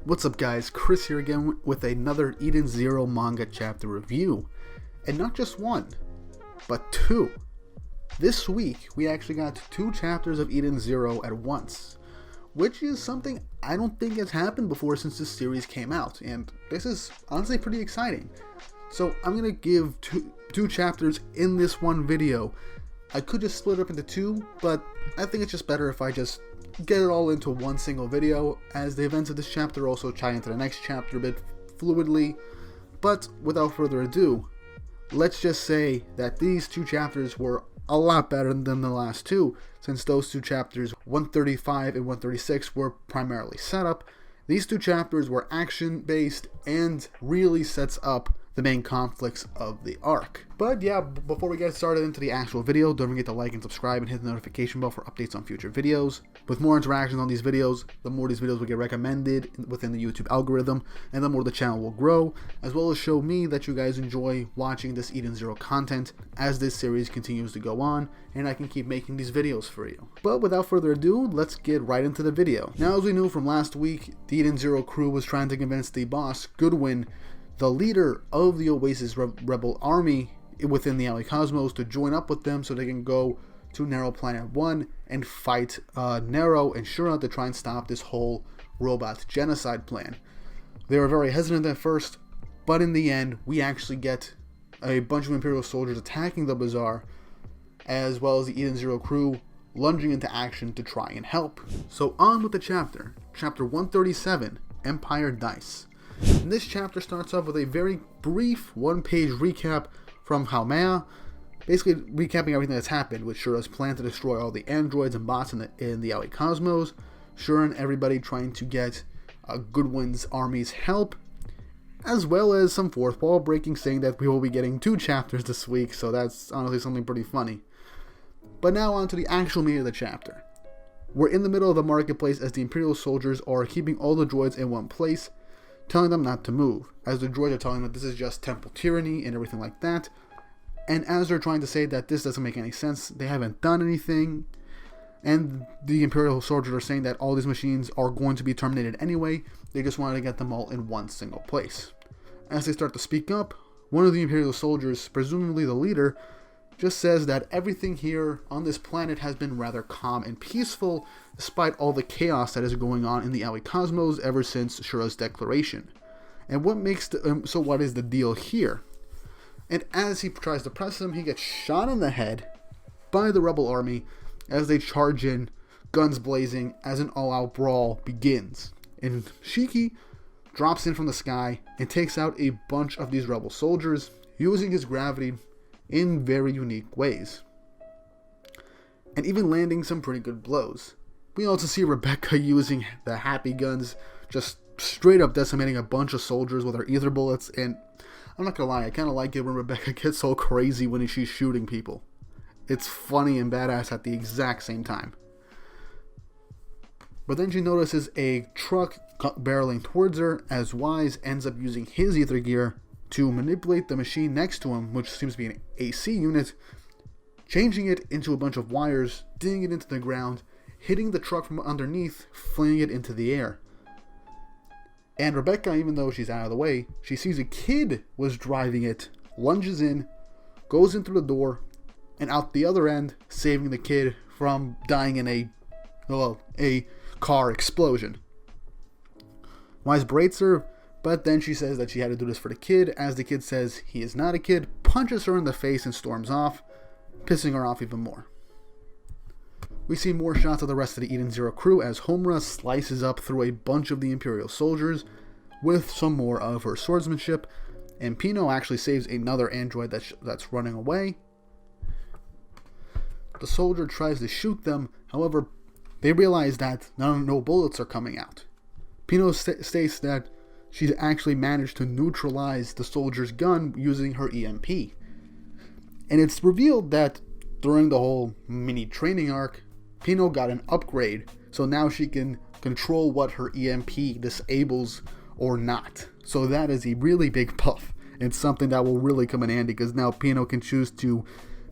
What's up guys, Chris here again with another Eden Zero manga chapter review. And not just one, but two. This week we actually got two chapters of Eden Zero at once, which is something I don't think has happened before since this series came out, and this is honestly pretty exciting. So I'm going to give two chapters in this one video. I could just split it up into two, but I think it's just better if I just get it all into one single video, as the events of this chapter also tie into the next chapter a bit fluidly. But without further ado, let's just say that these two chapters were a lot better than the last two, since those two chapters, 135 and 136, were primarily setup. These two chapters were action-based and really sets up the main conflicts of the arc. But yeah, before we get started into the actual video, don't forget to like and subscribe and hit the notification bell for updates on future videos. With more interactions on these videos, the more these videos will get recommended within the YouTube algorithm, and the more the channel will grow, as well as show me that you guys enjoy watching this Eden Zero content as this series continues to go on, and I can keep making these videos for you. But without further ado, let's get right into the video. Now, as we knew from last week, the Eden Zero crew was trying to convince the boss, Goodwin, the leader of the Oasis rebel army within the Aoi Cosmos, to join up with them so they can go to Narrow Planet 1 and fight Narrow and Shura to try and stop this whole robot genocide plan. They were very hesitant at first, but in the end, we actually get a bunch of Imperial soldiers attacking the bazaar, as well as the Eden Zero crew lunging into action to try and help. So on with the chapter. Chapter 137, Empire Dice. And this chapter starts off with a very brief one-page recap from Haumea, basically recapping everything that's happened with Shura's plan to destroy all the androids and bots in the Aoi Cosmos, Shura and everybody trying to get Goodwin's army's help, as well as some fourth wall breaking, saying that we will be getting two chapters this week, so that's honestly something pretty funny. But now on to the actual meat of the chapter. We're in the middle of the marketplace as the Imperial soldiers are keeping all the droids in one place, telling them not to move, as the droids are telling them that this is just temple tyranny and everything like that. And as they're trying to say that this doesn't make any sense, they haven't done anything, and the Imperial soldiers are saying that all these machines are going to be terminated anyway, they just wanted to get them all in one single place. As they start to speak up, one of the Imperial soldiers, presumably the leader, just says that everything here on this planet has been rather calm and peaceful, despite all the chaos that is going on in the Aoi Cosmos ever since Shura's declaration. And what makes so what is the deal here? And as he tries to press him, he gets shot in the head by the rebel army as they charge in, guns blazing, as an all-out brawl begins. And Shiki drops in from the sky and takes out a bunch of these rebel soldiers, using his gravity in very unique ways, and even landing some pretty good blows. We also see Rebecca using the happy guns, just straight up decimating a bunch of soldiers with her ether bullets, and I'm not gonna lie, I kinda like it when Rebecca gets so crazy when she's shooting people. It's funny and badass at the exact same time. But then she notices a truck barreling towards her, as Wise ends up using his ether gear to manipulate the machine next to him, which seems to be an AC unit, changing it into a bunch of wires, digging it into the ground, hitting the truck from underneath, flinging it into the air. And Rebecca, even though she's out of the way, she sees a kid was driving it, lunges in, goes in through the door, and out the other end, saving the kid from dying in a car explosion. Wise berates her, but then she says that she had to do this for the kid, as the kid says he is not a kid, punches her in the face and storms off, pissing her off even more. We see more shots of the rest of the Eden Zero crew as Homura slices up through a bunch of the Imperial soldiers with some more of her swordsmanship, and Pino actually saves another android that's running away. The soldier tries to shoot them, however, they realize that no bullets are coming out. Pino states that she's actually managed to neutralize the soldier's gun using her EMP. And it's revealed that during the whole mini training arc, Pino got an upgrade, so now she can control what her EMP disables or not. So that is a really big buff. It's something that will really come in handy, because now Pino can choose to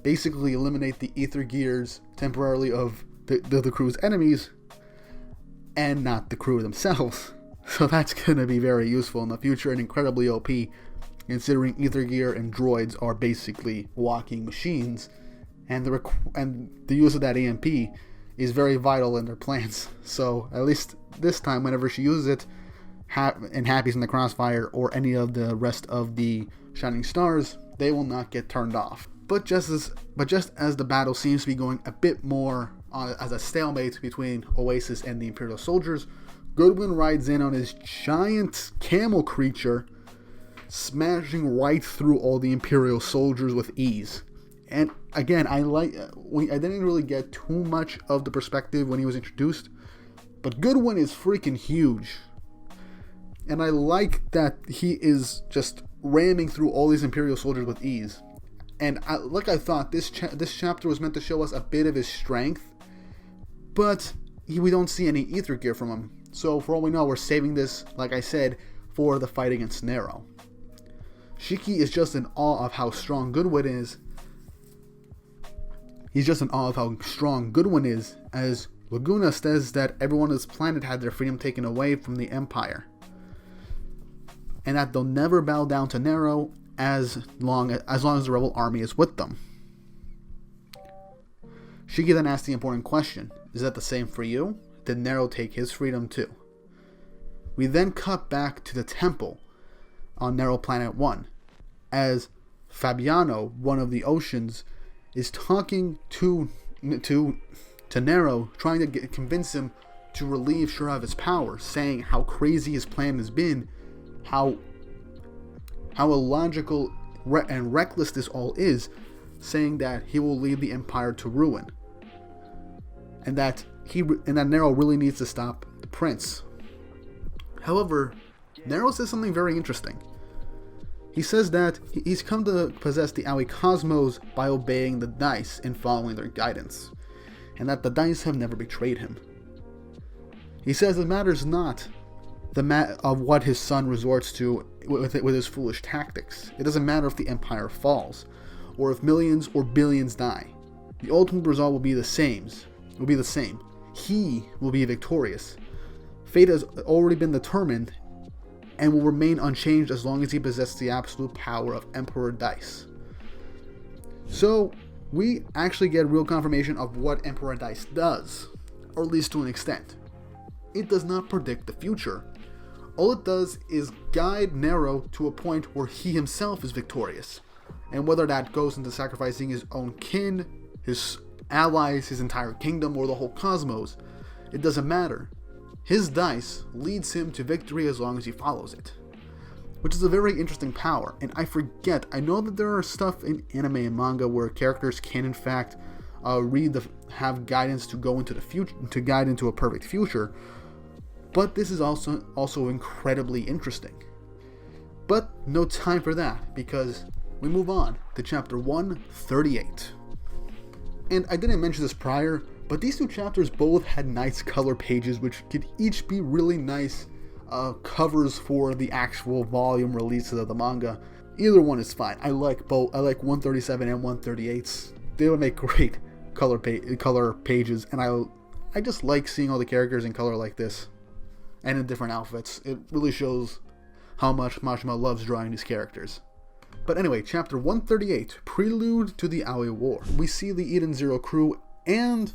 basically eliminate the ether gears temporarily of the crew's enemies, and not the crew themselves. So that's going to be very useful in the future and incredibly OP, considering Ether Gear and droids are basically walking machines, and the use of that EMP is very vital in their plans. So at least this time, whenever she uses it, and Happy's in the crossfire or any of the rest of the Shining Stars, they will not get turned off. But just as the battle seems to be going a bit more as a stalemate between Oasis and the Imperial soldiers, Goodwin rides in on his giant camel creature, smashing right through all the Imperial soldiers with ease. And again, I didn't really get too much of the perspective when he was introduced, but Goodwin is freaking huge. And I like that he is just ramming through all these Imperial soldiers with ease. And I thought, this chapter was meant to show us a bit of his strength, but we don't see any Ether Gear from him. So for all we know, we're saving this, like I said, for the fight against Nero. Shiki is just in awe of how strong Goodwin is. He's just in awe of how strong Goodwin is, as Laguna says that everyone on this planet had their freedom taken away from the Empire, and that they'll never bow down to Nero as long as the rebel army is with them. Shiki then asks the important question, is that the same for you? Did Nero take his freedom too? We then cut back to the temple on Nero Planet 1, as Fabiano, one of the Oceans, is talking to Nero, trying to convince him to relieve Shura of his power, saying how crazy his plan has been, how illogical and reckless this all is, saying that he will lead the Empire to ruin, and that Nero really needs to stop the prince. However, Nero says something very interesting. He says that he's come to possess the Aoi Cosmos by obeying the dice and following their guidance, and that the dice have never betrayed him. He says it matters not of what his son resorts to with his foolish tactics. It doesn't matter if the Empire falls, or if millions or billions die. The ultimate result will be the same. He will be victorious. Fate has already been determined, and will remain unchanged as long as he possesses the absolute power of Emperor Dice. So, we actually get real confirmation of what Emperor Dice does, or at least to an extent. It does not predict the future. All it does is guide Nero to a point where he himself is victorious, and whether that goes into sacrificing his own kin, his allies, his entire kingdom, or the whole cosmos, it doesn't matter. His dice leads him to victory as long as he follows it, which is a very interesting power. And I know that there are stuff in anime and manga where characters can in fact have guidance to go into the future, to guide into a perfect future, but this is also incredibly interesting. But no time for that, because we move on to chapter 138. And I didn't mention this prior, but these two chapters both had nice color pages, which could each be really nice covers for the actual volume releases of the manga. Either one is fine. I like both. I like 137 and 138. They would make great color pages, and I just like seeing all the characters in color like this, and in different outfits. It really shows how much Mashima loves drawing these characters. But anyway, chapter 138, Prelude to the Aoi War. We see the Eden Zero crew and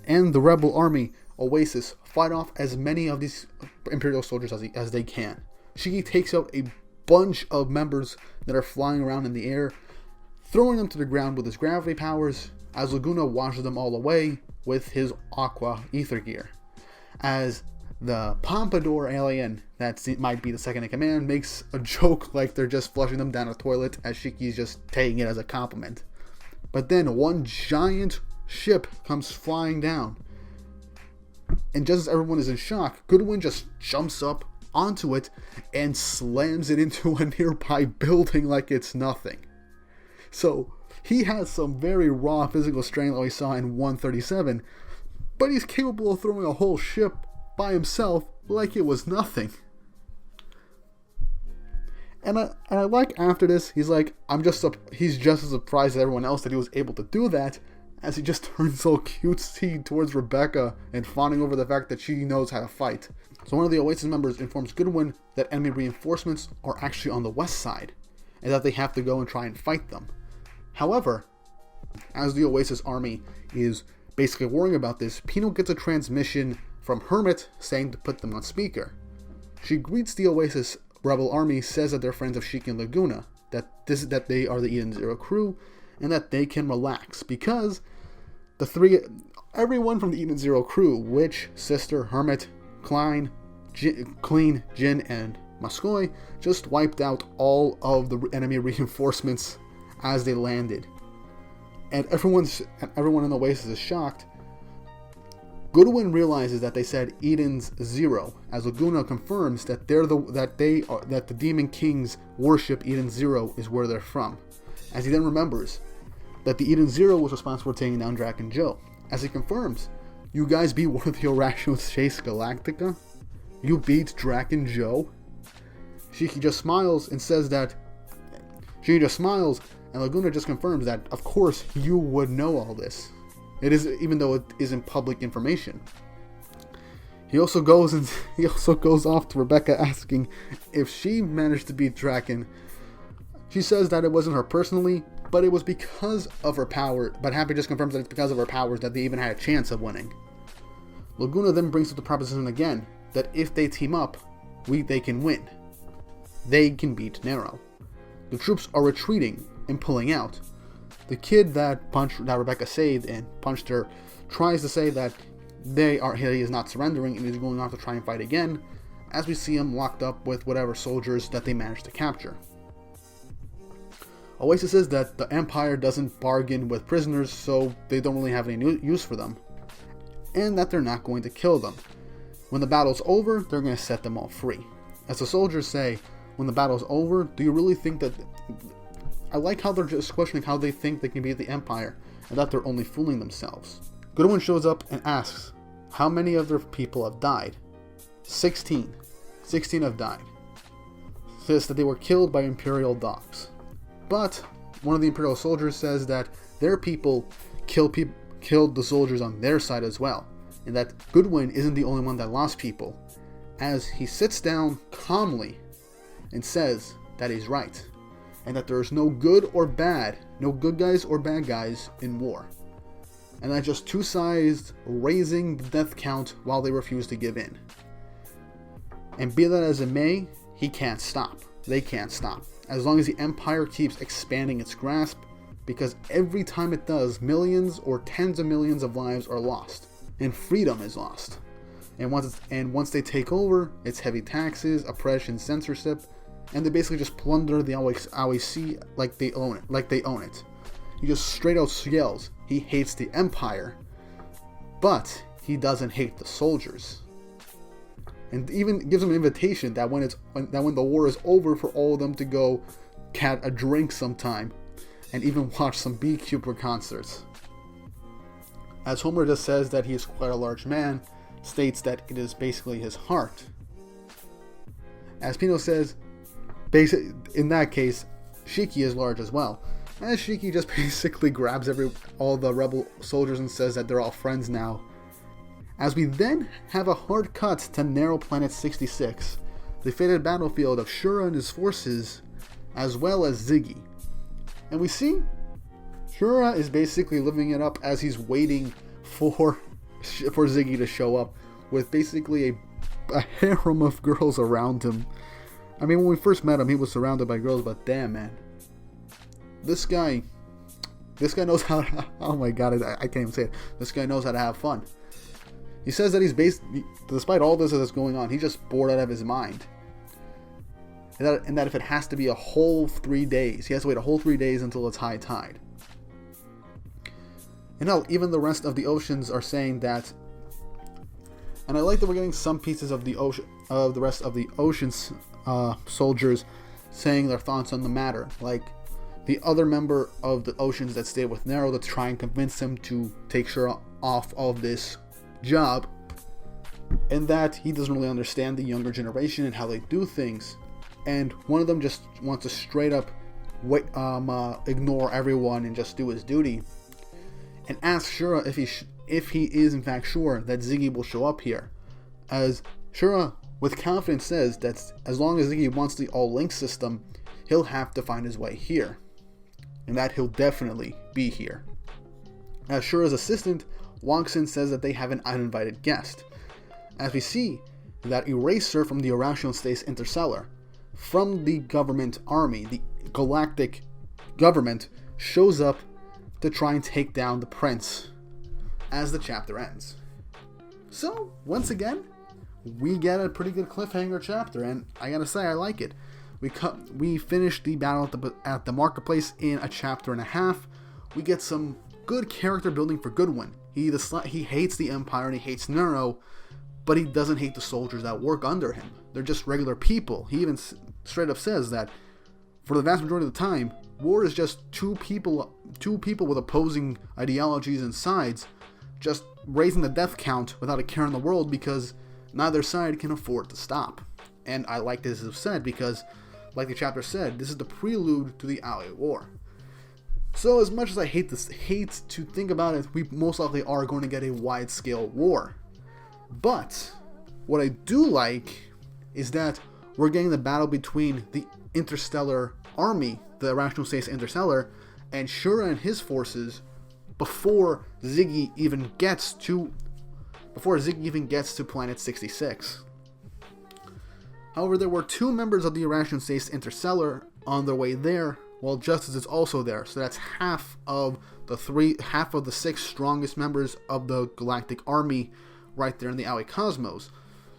the rebel army, Oasis, fight off as many of these Imperial soldiers as they can. Shiki takes out a bunch of members that are flying around in the air, throwing them to the ground with his gravity powers, as Laguna washes them all away with his Aqua Ether Gear. As the Pompadour alien, that might be the second in command, makes a joke like they're just flushing them down a toilet, as Shiki's just taking it as a compliment. But then one giant ship comes flying down, and just as everyone is in shock, Goodwin just jumps up onto it and slams it into a nearby building like it's nothing. So he has some very raw physical strength that we saw in 137, but he's capable of throwing a whole ship by himself like it was nothing. And I like after this, he's like, he's just as surprised as everyone else that he was able to do that, as he just turns so cutesy towards Rebecca and fawning over the fact that she knows how to fight. So one of the Oasis members informs Goodwin that enemy reinforcements are actually on the west side, and that they have to go and try and fight them. However, as the Oasis army is basically worrying about this, Pino gets a transmission from Hermit saying to put them on speaker. She greets the Oasis rebel army, says that they're friends of Shiki and Laguna, that they are the Eden Zero crew, and that they can relax because everyone from the Eden Zero crew, Witch, Sister, Hermit, Clean, Jin, and Muskoy, just wiped out all of the enemy reinforcements as they landed. And everyone in the Oasis is shocked. Goodwin realizes that they said Eden's Zero, as Laguna confirms that the Demon Kings worship Eden Zero is where they're from. As he then remembers that the Eden Zero was responsible for taking down Drac and Joe. As he confirms, you guys beat one of the Irrationals Chase Galactica? You beat Drac and Joe? Shiki just smiles and says that... She just smiles, and Laguna just confirms that, of course, you would know all this. It is, even though it isn't public information. He also goes off to Rebecca asking if she managed to beat Draken. She says that it wasn't her personally, but it was because of her power. But Happy just confirms that it's because of her powers that they even had a chance of winning. Laguna then brings up the proposition again that if they team up, they can win. They can beat Nero. The troops are retreating and pulling out. The kid that Rebecca saved and punched her tries to say that he is not surrendering and is going on to try and fight again, as we see him locked up with whatever soldiers that they managed to capture. Oasis says that the Empire doesn't bargain with prisoners, so they don't really have any use for them, and that they're not going to kill them. When the battle's over, they're going to set them all free. As the soldiers say, when the battle's over, do you really think that... I like how they're just questioning how they think they can beat the Empire, and that they're only fooling themselves. Goodwin shows up and asks how many of their people have died. 16. 16 have died. Says that they were killed by Imperial dogs. But one of the Imperial soldiers says that their people killed the soldiers on their side as well, and that Goodwin isn't the only one that lost people, as he sits down calmly and says that he's right, and that there is no good or bad, no good guys or bad guys in war, and that just two sides raising the death count while they refuse to give in. And be that as it may, he can't stop. They can't stop. As long as the Empire keeps expanding its grasp, because every time it does, millions or tens of millions of lives are lost, and freedom is lost. And once they take over, it's heavy taxes, oppression, censorship, and they basically just plunder the Aoi like they own it. He just straight out yells he hates the Empire, but he doesn't hate the soldiers. And even gives them an invitation that when the war is over, for all of them to go get a drink sometime, and even watch some Beekeeper concerts. As Homer just says that he is quite a large man, states that it is basically his heart. As Pino says, in that case, Shiki is large as well. As Shiki just basically grabs all the rebel soldiers and says that they're all friends now. As we then have a hard cut to Narrow Planet 66, the fated battlefield of Shura and his forces, as well as Ziggy. And we see Shura is basically living it up as he's waiting for Ziggy to show up, with basically a harem of girls around him. I mean, when we first met him, he was surrounded by girls, but damn, man. This guy knows how to, oh my god, I can't even say it. This guy knows how to have fun. He says that despite all this that's going on, he's just bored out of his mind. And that if it has to be a whole 3 days, he has to wait a whole 3 days until it's high tide. And now, even the rest of the oceans are saying that. And I like that we're getting some pieces of the rest of the ocean's soldiers saying their thoughts on the matter. Like the other member of the oceans that stayed with Nero to try and convince him to take Shura off of this job, and that he doesn't really understand the younger generation and how they do things, and one of them just wants to straight up ignore everyone and just do his duty, and ask Shura if he is in fact sure that Ziggy will show up here, as Shura with confidence says that as long as Ziggy wants the all-link system, he'll have to find his way here. And that he'll definitely be here. As Shura's assistant, Wongson says that they have an uninvited guest. As we see that Eraser from the Irrational States Interstellar, from the government army, the galactic government, shows up to try and take down the prince as the chapter ends. So, once again, we get a pretty good cliffhanger chapter, and I gotta say, I like it. We finished the battle at the marketplace in a chapter and a half. We get some good character building for Goodwin. He hates the Empire and he hates Nero, but he doesn't hate the soldiers that work under him. They're just regular people. He even straight up says that for the vast majority of the time, war is just two people with opposing ideologies and sides, just raising the death count without a care in the world because neither side can afford to stop. And I like this as said because, like the chapter said, this is the prelude to the Aoi War. So as much as I hate to think about it, we most likely are going to get a wide-scale war. But what I do like is that we're getting the battle between the Interstellar Army, the Irrational States Interstellar, and Shura and his forces before Ziggy even gets to Planet 66. However, there were two members of the Irrational States Interstellar on their way there, while Justice is also there. So that's half of the 6 strongest members of the Galactic Army right there in the Aoi Cosmos.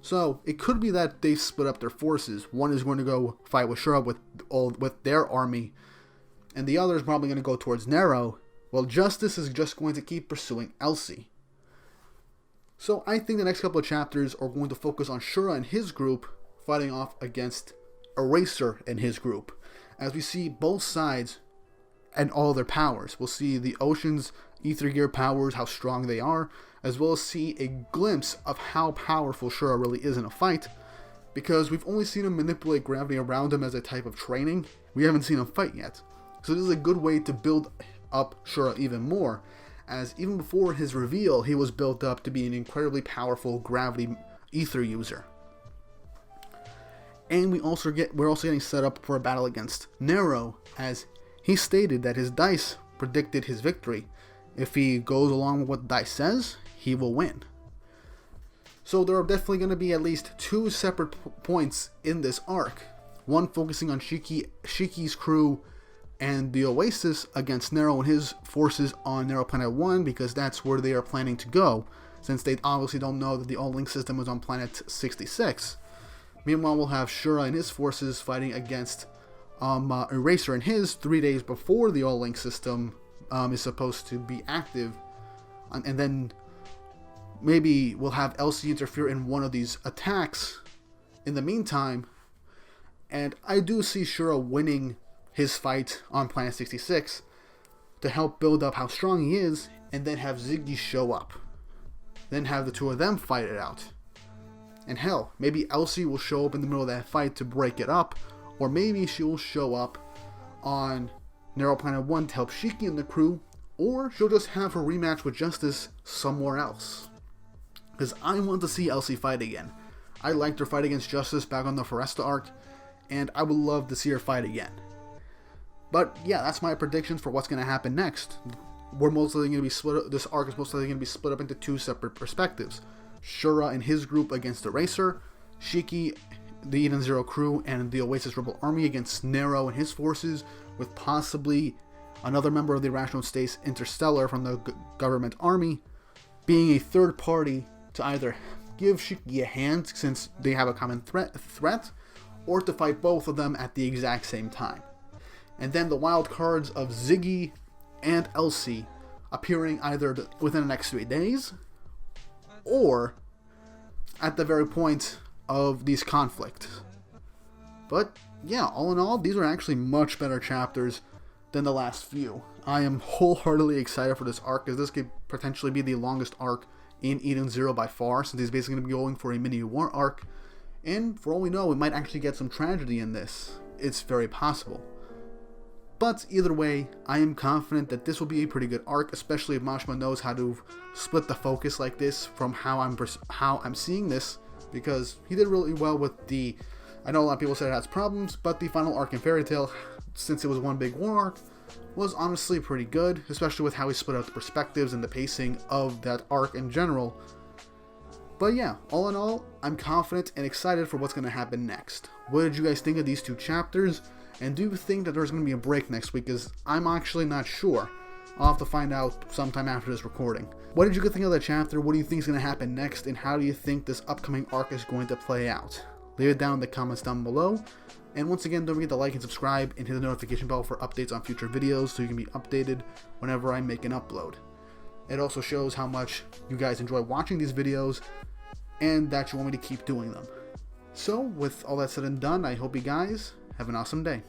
So it could be that they split up their forces. One is going to go fight with Shura with their army, and the other is probably going to go towards Nero, while Justice is just going to keep pursuing Elsie. So I think the next couple of chapters are going to focus on Shura and his group fighting off against Eraser and his group, as we see both sides and all their powers. We'll see the Ocean's Ether Gear powers, how strong they are, as well as see a glimpse of how powerful Shura really is in a fight, because we've only seen him manipulate gravity around him as a type of training. We haven't seen him fight yet. So this is a good way to build up Shura even more, as even before his reveal, he was built up to be an incredibly powerful gravity ether user. And we're also getting set up for a battle against Nero, as he stated that his dice predicted his victory. If he goes along with what the dice says, he will win. So there are definitely going to be at least 2 separate points in this arc. One focusing on Shiki's crew and the Oasis against Nero and his forces on Nero Planet 1, because that's where they are planning to go, since they obviously don't know that the all-link system was on Planet 66. Meanwhile, we'll have Shura and his forces fighting against Eraser and his 3 days before the all-link system is supposed to be active. And then maybe we'll have Elsie interfere in one of these attacks in the meantime. And I do see Shura winning his fight on Planet 66 to help build up how strong he is, and then have Ziggy show up. Then have the two of them fight it out. And hell, maybe Elsie will show up in the middle of that fight to break it up, or maybe she will show up on Nero Planet 1 to help Shiki and the crew, or she'll just have her rematch with Justice somewhere else. Because I want to see Elsie fight again. I liked her fight against Justice back on the Foresta arc, and I would love to see her fight again. But yeah, that's my predictions for what's going to happen next. This arc is most likely going to be split up into 2 separate perspectives. Shura and his group against Eraser, Shiki, the Eden Zero crew, and the Oasis Rebel Army against Nero and his forces, with possibly another member of the Irrational States Interstellar from the government army being a third party to either give Shiki a hand since they have a common threat, or to fight both of them at the exact same time. And then the wild cards of Ziggy and Elsie appearing either within the next 3 days, or at the very point of these conflicts. But yeah, all in all, these are actually much better chapters than the last few. I am wholeheartedly excited for this arc, as this could potentially be the longest arc in Eden Zero by far, since he's basically going to be going for a mini war arc. And for all we know, we might actually get some tragedy in this. It's very possible. But either way, I am confident that this will be a pretty good arc, especially if Mashima knows how to split the focus like this from how I'm seeing this because he did really well with the, I know a lot of people said it has problems, but the final arc in Fairy Tail, since it was one big war arc, was honestly pretty good, especially with how he split out the perspectives and the pacing of that arc in general. But yeah, all in all, I'm confident and excited for what's going to happen next. What did you guys think of these 2 chapters? And do you think that there's going to be a break next week? Because I'm actually not sure. I'll have to find out sometime after this recording. What did you think of that chapter? What do you think is going to happen next? And how do you think this upcoming arc is going to play out? Leave it down in the comments down below. And once again, don't forget to like and subscribe and hit the notification bell for updates on future videos so you can be updated whenever I make an upload. It also shows how much you guys enjoy watching these videos and that you want me to keep doing them. So, with all that said and done, I hope you guys have an awesome day.